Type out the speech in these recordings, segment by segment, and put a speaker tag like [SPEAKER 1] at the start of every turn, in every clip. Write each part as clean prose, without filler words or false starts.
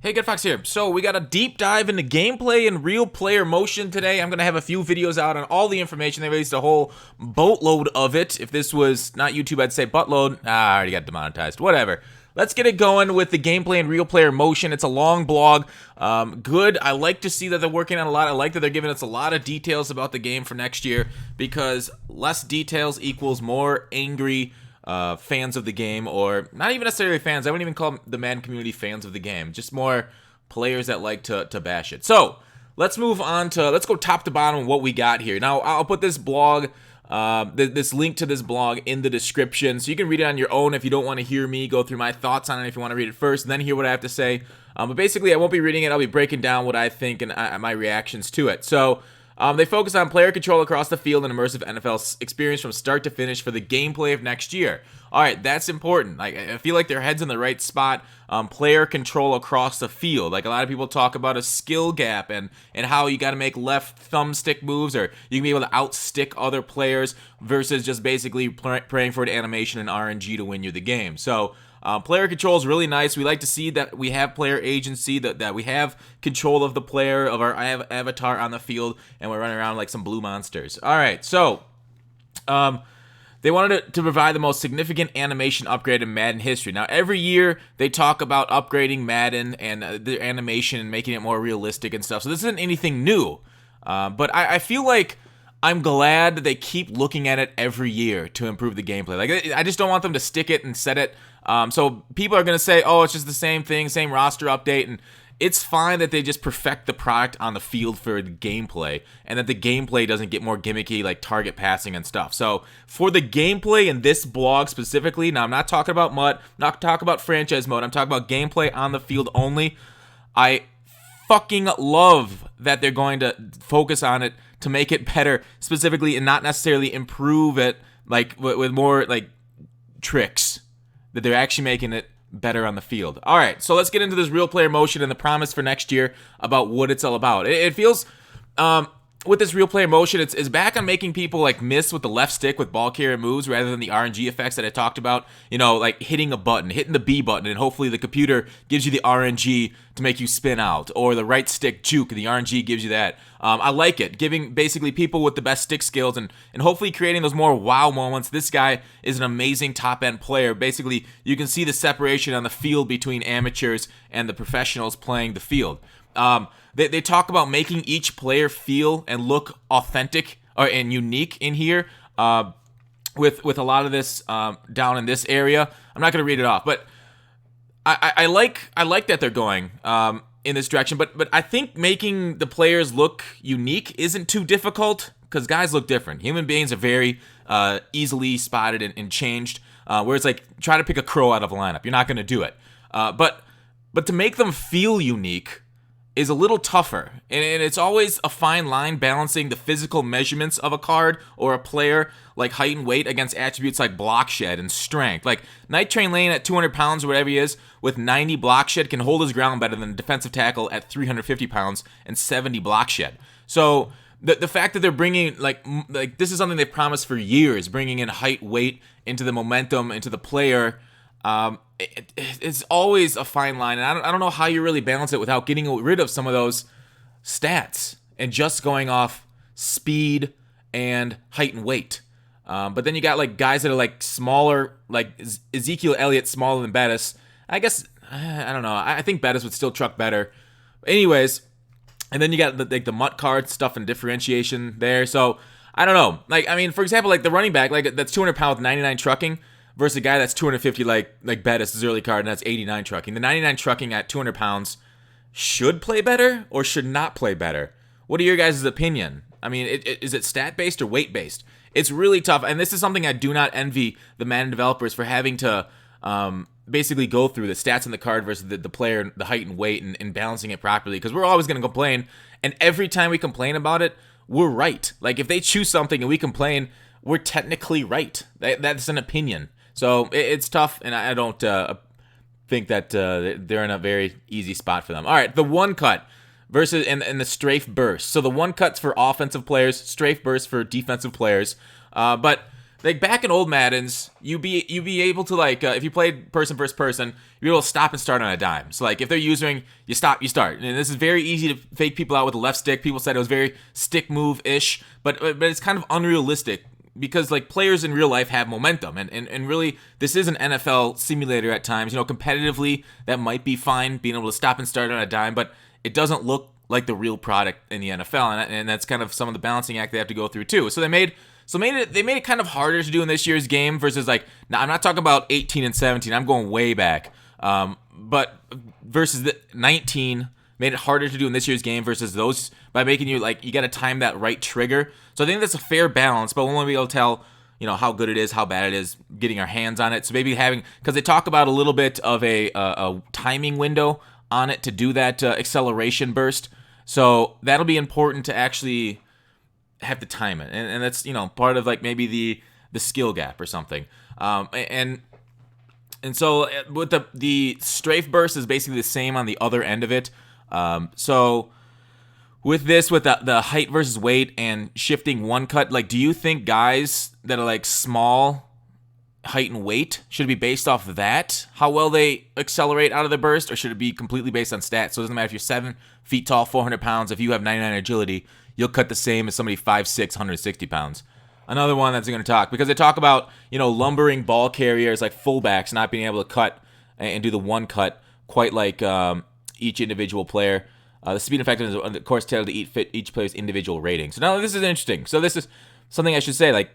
[SPEAKER 1] Hey, Good Fox here. So we got a deep dive into gameplay and real player motion today. I'm going to have a few videos out on all the information. They released a whole boatload of it. If this was not YouTube, I'd say buttload. I already got demonetized. Whatever. Let's get it going with the gameplay and real player motion. It's a long blog. Good. I like to see that they're working on a lot. I like that they're giving us a lot of details about the game for next year, because less details equals more angry fans of the game, or not even necessarily fans. I wouldn't even call the Madden community fans of the game. Just more players that like to bash it. So let's move on to, let's go top to bottom what we got here. Now I'll put this blog, this link to this blog in the description, so you can read it on your own if you don't want to hear me go through my thoughts on it. If you want to read it first and then hear what I have to say. But basically I won't be reading it. I'll be breaking down what I think and my reactions to it. So they focus on player control across the field and immersive NFL experience from start to finish for the gameplay of next year. All right, that's important. I feel like their head's in the right spot. Player control across the field. Like, a lot of people talk about a skill gap and how you got to make left thumbstick moves, or you can be able to outstick other players versus just basically praying for an animation and RNG to win you the game. So player control is really nice. We like to see that we have player agency, that we have control of the player, of our avatar on the field, and we're running around like some blue monsters. All right, so they wanted to provide the most significant animation upgrade in Madden history. Now, every year they talk about upgrading Madden and the animation and making it more realistic and stuff. So this isn't anything new, but I feel like I'm glad that they keep looking at it every year to improve the gameplay. Like, I just don't want them to stick it and set it. So people are going to say, oh, it's just the same thing, same roster update, and it's fine that they just perfect the product on the field for the gameplay, and that the gameplay doesn't get more gimmicky, like target passing and stuff. So for the gameplay in this blog specifically, now I'm not talking about MUT, not talking about franchise mode, I'm talking about gameplay on the field only. I fucking love that they're going to focus on it to make it better specifically, and not necessarily improve it like with more like tricks, that they're actually making it better on the field. All right, so let's get into this real player motion and the promise for next year about what it's all about. It feels, with this real player motion, it's back on making people like miss with the left stick with ball carrier moves, rather than the RNG effects that I talked about. You know, like hitting a button, hitting the B button, and hopefully the computer gives you the RNG to make you spin out, or the right stick juke, and the RNG gives you that. I like it, giving basically people with the best stick skills and hopefully creating those more wow moments. This guy is an amazing top-end player. Basically, you can see the separation on the field between amateurs and the professionals playing the field. They talk about making each player feel and look authentic and unique in here, with a lot of this down in this area. I'm not going to read it off, but I like that they're going in this direction, but I think making the players look unique isn't too difficult, because guys look different. Human beings are very easily spotted and changed, whereas like try to pick a crow out of a lineup. You're not going to do it. But to make them feel unique is a little tougher, and it's always a fine line balancing the physical measurements of a card or a player, like height and weight, against attributes like block shed and strength. Like Night Train Lane at 200 pounds or whatever he is with 90 block shed can hold his ground better than a defensive tackle at 350 pounds and 70 block shed. So the fact that they're bringing like this is something they've promised for years, bringing in height, weight into the momentum, into the player. It's always a fine line, and I don't know how you really balance it without getting rid of some of those stats and just going off speed and height and weight. But then you got like guys that are like smaller, like Ezekiel Elliott smaller than Bettis. I guess, I don't know. I think Bettis would still truck better. Anyways, and then you got the MUT card stuff and differentiation there. So I don't know. Like, I mean, for example, like the running back, like that's 200 pounds, 99 trucking, versus a guy that's 250 like Bettis, his early card, and that's 89 trucking. The 99 trucking at 200 pounds should play better or should not play better? What are your guys' opinion? I mean, is it stat-based or weight-based? It's really tough, and this is something I do not envy the Madden developers for having to basically go through the stats in the card versus the player, the height and weight, and balancing it properly, because we're always going to complain, and every time we complain about it, we're right. Like, if they choose something and we complain, we're technically right. That's an opinion. So it's tough, and I don't think that they're in a very easy spot for them. All right, the one cut versus and the strafe burst. So the one cut's for offensive players, strafe burst for defensive players. But like back in old Maddens, you'd be able to like if you played person versus person, you'd be able to stop and start on a dime. So like if they're using, you stop, you start, and this is very easy to fake people out with the left stick. People said it was very stick move ish, but it's kind of unrealistic because like players in real life have momentum, and really this is an NFL simulator at times. You know, competitively that might be fine being able to stop and start on a dime, but it doesn't look like the real product in the NFL, and that's kind of some of the balancing act they have to go through too. So they made it kind of harder to do in this year's game versus like, now I'm not talking about 18 and 17. I'm going way back. But versus the 19 made it harder to do in this year's game versus those by making you like, you got to time that right trigger. So I think that's a fair balance, but we'll only be able to tell, you know, how good it is, how bad it is, getting our hands on it. So maybe because they talk about a little bit of a timing window on it to do that acceleration burst. So that'll be important to actually have to time it, and that's, you know, part of like maybe the skill gap or something. And so with the strafe burst is basically the same on the other end of it. So with this, with the height versus weight and shifting one cut, like, do you think guys that are like small height and weight should it be based off of that, how well they accelerate out of the burst, or should it be completely based on stats? So it doesn't matter if you're 7 feet tall, 400 pounds, if you have 99 agility, you'll cut the same as somebody 5'6", 160 pounds. Another one that's going to talk, because they talk about, you know, lumbering ball carriers like fullbacks not being able to cut and do the one cut quite like each individual player. The speed and effectiveness is, of course, tailored to fit each player's individual rating. So now this is interesting. So this is something I should say, like,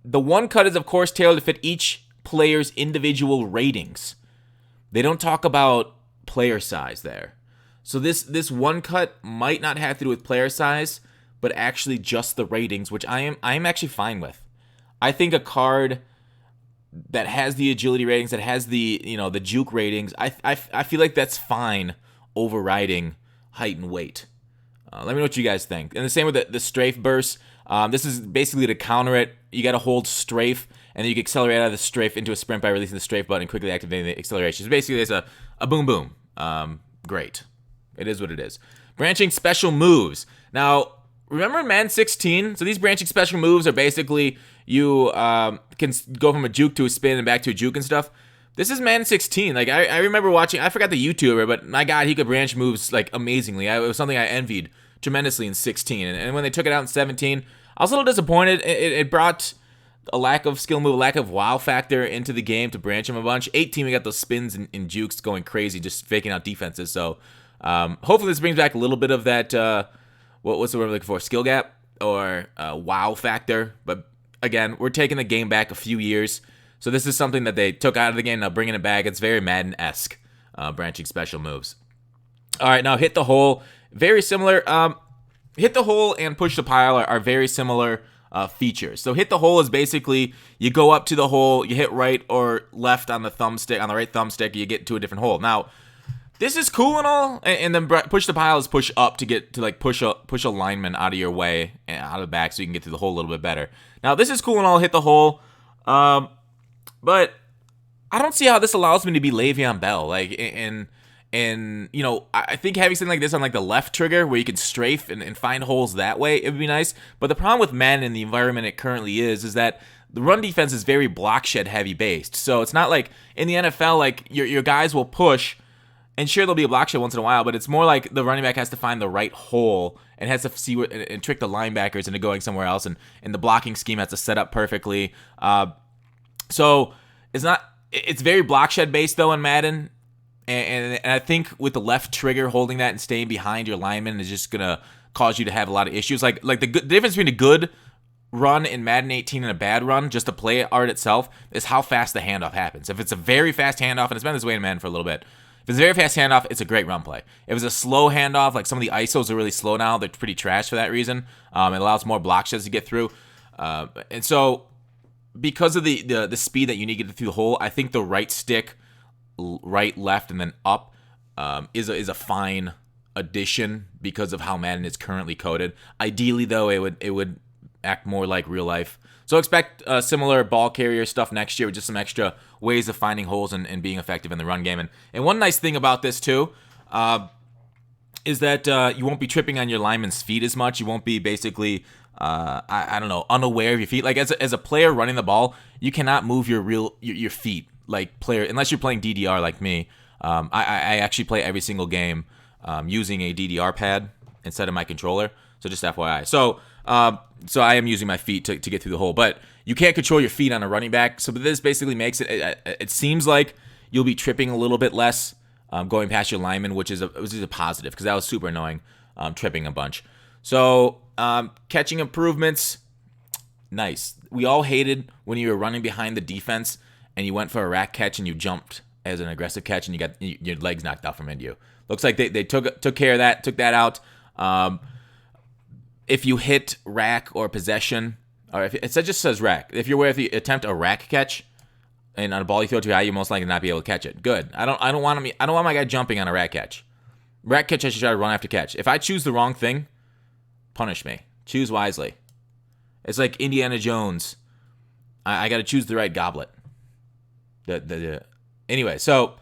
[SPEAKER 1] the one cut is, of course, tailored to fit each player's individual ratings. They don't talk about player size there. So this one cut might not have to do with player size, but actually just the ratings, which I am actually fine with. I think a card that has the agility ratings, that has the, you know, the juke ratings, I feel like that's fine overriding height and weight. Let me know what you guys think. And the same with the strafe burst. This is basically to counter it. You got to hold strafe, and then you can accelerate out of the strafe into a sprint by releasing the strafe button and quickly activating the acceleration. So basically, there's a boom boom. Great. It is what it is. Branching special moves. Now, remember in Madden 16? So these branching special moves are basically you can go from a juke to a spin and back to a juke and stuff. This is Madden 16. Like, I remember watching, I forgot the YouTuber, but my God, he could branch moves like amazingly. It was something I envied tremendously in 16. And when they took it out in 17, I was a little disappointed. It brought a lack of skill move, a lack of wow factor into the game to branch him a bunch. 18, we got those spins and jukes going crazy, just faking out defenses. So hopefully this brings back a little bit of that, what's the word I'm looking for, skill gap or wow factor. But again, we're taking the game back a few years. So this is something that they took out of the game, now bringing it back. It's very Madden-esque, branching special moves. All right, now hit the hole. Very similar. Hit the hole and push the pile are very similar features. So hit the hole is basically you go up to the hole, you hit right or left on the thumbstick, on the right thumbstick, you get to a different hole. Now, this is cool and all, and then push the pile is push up to get to like push a lineman out of your way and out of the back so you can get to the hole a little bit better. Now, this is cool and all, hit the hole, but I don't see how this allows me to be Le'Veon Bell. Like, and you know, I think having something like this on like the left trigger where you can strafe and find holes that way, it would be nice. But the problem with Madden and the environment it currently is that the run defense is very block shed heavy based. So it's not like in the NFL, like your guys will push, and sure there'll be a block shed once in a while, but it's more like the running back has to find the right hole and has to see what and trick the linebackers into going somewhere else, and the blocking scheme has to set up perfectly. So it's very block shed based though in Madden. And I think with the left trigger holding that and staying behind your lineman is just going to cause you to have a lot of issues. Like the difference between a good run in Madden 18 and a bad run, just to play art itself, is how fast the handoff happens. If it's a very fast handoff, and it's been this way in Madden for a little bit, if it's a very fast handoff, it's a great run play. If it's a slow handoff, like some of the ISOs are really slow now, they're pretty trash for that reason. It allows more block sheds to get through. And so because of the speed that you need to get through the hole, I think the right stick, right, left, and then up is a fine addition because of how Madden is currently coded. Ideally, though, it would act more like real life. So expect similar ball carrier stuff next year with just some extra ways of finding holes and being effective in the run game. And one nice thing about this, too, is that you won't be tripping on your lineman's feet as much. You won't be basically I don't know, unaware of your feet. Like as a player running the ball, you cannot move your feet like player unless you're playing DDR like me. I actually play every single game using a DDR pad instead of my controller. So just FYI. So I am using my feet to get through the hole, but you can't control your feet on a running back. So this basically makes it seems like you'll be tripping a little bit less going past your lineman, which is a positive because that was super annoying, tripping a bunch. So catching improvements, nice. We all hated when you were running behind the defense and you went for a rack catch and you jumped as an aggressive catch and you got your legs knocked out from under you. Looks like they took care of that, took that out. If you hit rack or possession, or if it just says rack, if you're where if you attempt a rack catch and on a ball you throw too high, you're most likely not be able to catch it. Good. I don't want my guy jumping on a rack catch. Rack catch, I should try to run after catch. If I choose the wrong thing, punish me. Choose wisely. It's like Indiana Jones. I got to choose the right goblet. Anyway, so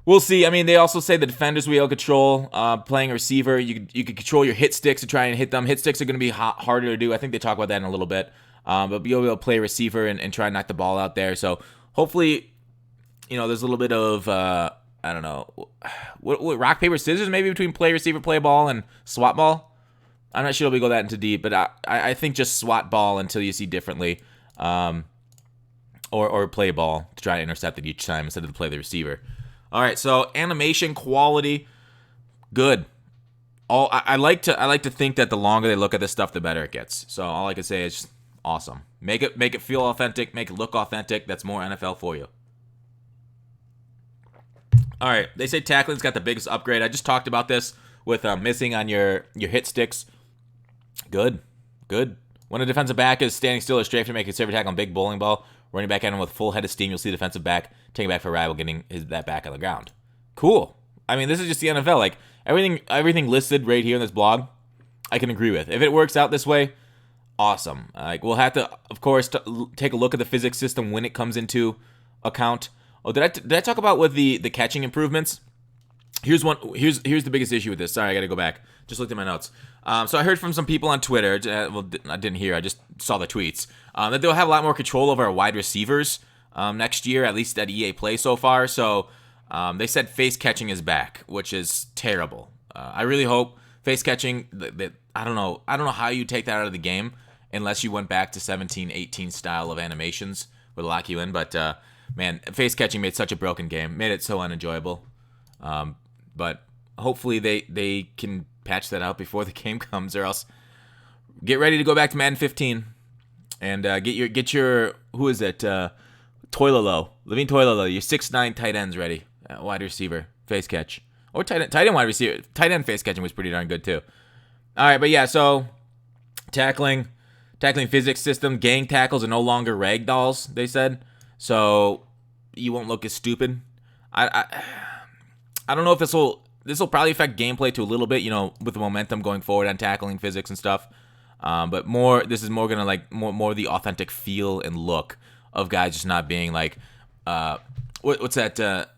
[SPEAKER 1] we'll see. I mean, they also say the defenders will be able to control playing a receiver. You can control your hit sticks to try and hit them. Hit sticks are going to be harder to do. I think they talk about that in a little bit. But you'll be able to play a receiver and try and knock the ball out there. So hopefully, there's a little bit of, I don't know, what rock, paper, scissors maybe between play receiver, play ball, and swat ball. I'm not sure we go that into deep, but I think just swat ball until you see differently. Or play ball to try to intercept it each time instead of to play the receiver. All right, so animation quality, good. I like to think that the longer they look at this stuff, the better it gets. So all I can say is just awesome. Make it feel authentic, make it look authentic. That's more NFL for you. All right, they say tackling's got the biggest upgrade. I just talked about this with missing on your hit sticks. Good. When a defensive back is standing still or strafing to make a conservative tackle on big bowling ball, running back at him with full head of steam, you'll see the defensive back taking back for a ride while getting that back on the ground. Cool. I mean, this is just the NFL. Like everything listed right here in this blog, I can agree with. If it works out this way, awesome. Like we'll have to, of course, take a look at the physics system when it comes into account. Oh, did I talk about with the catching improvements? Here's the biggest issue with this. Sorry, I got to go back. Just looked at my notes. So I heard from some people on Twitter. Well, I didn't hear. I just saw the tweets. That they'll have a lot more control over our wide receivers next year, at least at EA Play so far. So they said face catching is back, which is terrible. I really hope face catching. I don't know how you take that out of the game unless you went back to 17, 18 style of animations would lock you in. But man, face catching made such a broken game, made it so unenjoyable. But hopefully they can patch that out before the game comes, or else get ready to go back to Madden 15 and get your who is it? Levine Toilolo, your 6'9" tight ends ready. Wide receiver, face catch. Or tight end wide receiver. Tight end face catching was pretty darn good too. All right, but yeah, so tackling physics system, gang tackles are no longer rag dolls, they said. So you won't look as stupid. I don't know if this will probably affect gameplay to a little bit, with the momentum going forward on tackling physics and stuff. But this is more gonna like more the authentic feel and look of guys just not being like, what's that?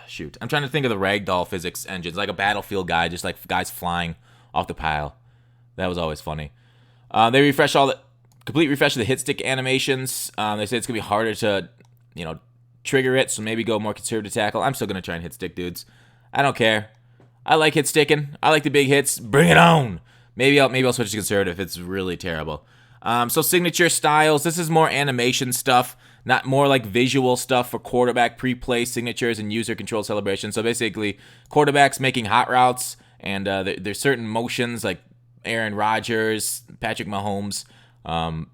[SPEAKER 1] Shoot, I'm trying to think of the ragdoll physics engines, like a Battlefield guy, just like guys flying off the pile. That was always funny. They complete refresh of the hit stick animations. They say it's gonna be harder to, trigger it, so maybe go more conservative tackle. I'm still gonna try and hit stick, dudes. I don't care. I like hit sticking. I like the big hits. Bring it on. Maybe I'll switch to conservative if it's really terrible. So signature styles. This is more animation stuff, not more like visual stuff for quarterback pre-play signatures and user controlled celebrations. So basically, quarterbacks making hot routes, and there's certain motions like Aaron Rodgers, Patrick Mahomes,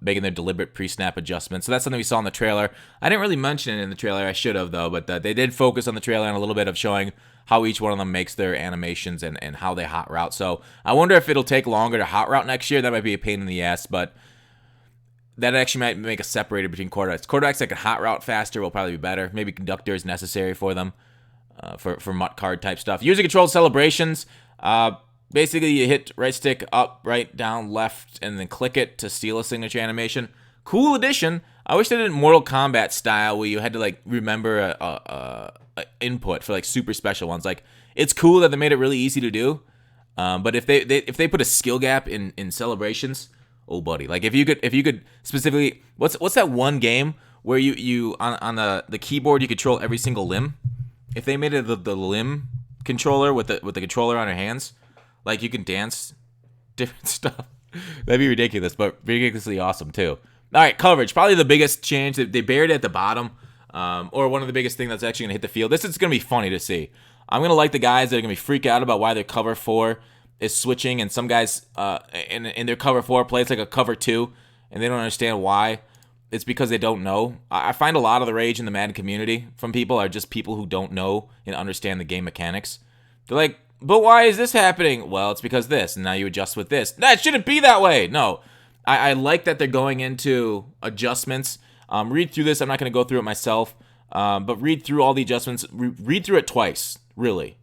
[SPEAKER 1] making their deliberate pre-snap adjustments. So that's something we saw in the trailer. I didn't really mention it in the trailer. I should have, though. But they did focus on the trailer and a little bit of showing how each one of them makes their animations and how they hot route. So I wonder if it'll take longer to hot route next year. That might be a pain in the ass, but that actually might make a separator between quarterbacks. Quarterbacks that can hot route faster will probably be better. Maybe conductor is necessary for them, for MUT card type stuff. User-controlled celebrations. Basically, you hit right stick up, right, down, left, and then click it to steal a signature animation. Cool addition. I wish they did Mortal Kombat style where you had to like remember a input for like super special ones. Like, it's cool that they made it really easy to do. But if they put a skill gap in celebrations, oh buddy, like if you could specifically, what's that one game where you on the keyboard you control every single limb? If they made it the limb controller with the controller on your hands, like you can dance different stuff. That'd be ridiculous, but ridiculously awesome too. All right, coverage, probably the biggest change. They buried it at the bottom, or one of the biggest things that's actually going to hit the field. This is going to be funny to see. I'm going to like the guys that are going to be freak out about why their cover 4 is switching, and some guys in their cover 4 plays like a cover 2, and they don't understand why. It's because they don't know. I find a lot of the rage in the Madden community from people are just people who don't know and understand the game mechanics. They're like, but why is this happening? Well, it's because this, and now you adjust with this. That shouldn't be that way. No, I like that they're going into adjustments. Read through this. I'm not going to go through it myself, but read through all the adjustments. Read through it twice, really.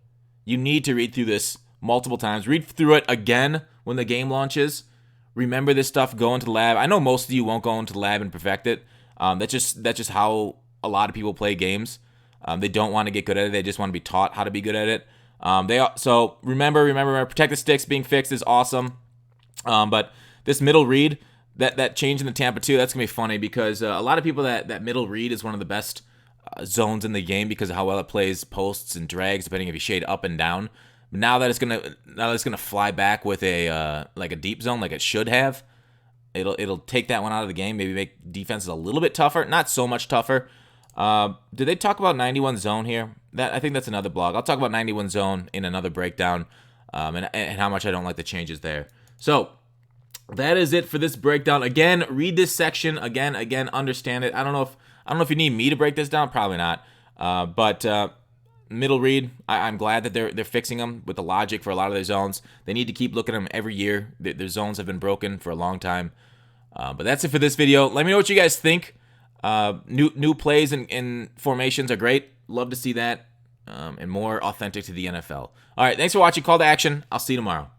[SPEAKER 1] You need to read through this multiple times. Read through it again when the game launches. Remember this stuff. Go into the lab. I know most of you won't go into the lab and perfect it. That's just how a lot of people play games. They don't want to get good at it. They just want to be taught how to be good at it. So remember, protect the sticks being fixed is awesome. But this middle read, that change in the Tampa 2, that's gonna be funny because a lot of people that middle read is one of the best zones in the game because of how well it plays posts and drags, depending if you shade up and down. Now that it's gonna fly back with a like a deep zone, like it should have. It'll take that one out of the game. Maybe make defenses a little bit tougher, not so much tougher. Did they talk about 91 zone here? I think that's another blog. I'll talk about 91 zone in another breakdown, and how much I don't like the changes there. So that is it for this breakdown. Again, read this section again, understand it. I don't know if you need me to break this down. Probably not. But middle read, I'm glad that they're fixing them with the logic for a lot of their zones. They need to keep looking at them every year. Their zones have been broken for a long time. But that's it for this video. Let me know what you guys think. New plays and formations are great. Love to see that. And more authentic to the NFL. All right, thanks for watching. Call to action. I'll see you tomorrow.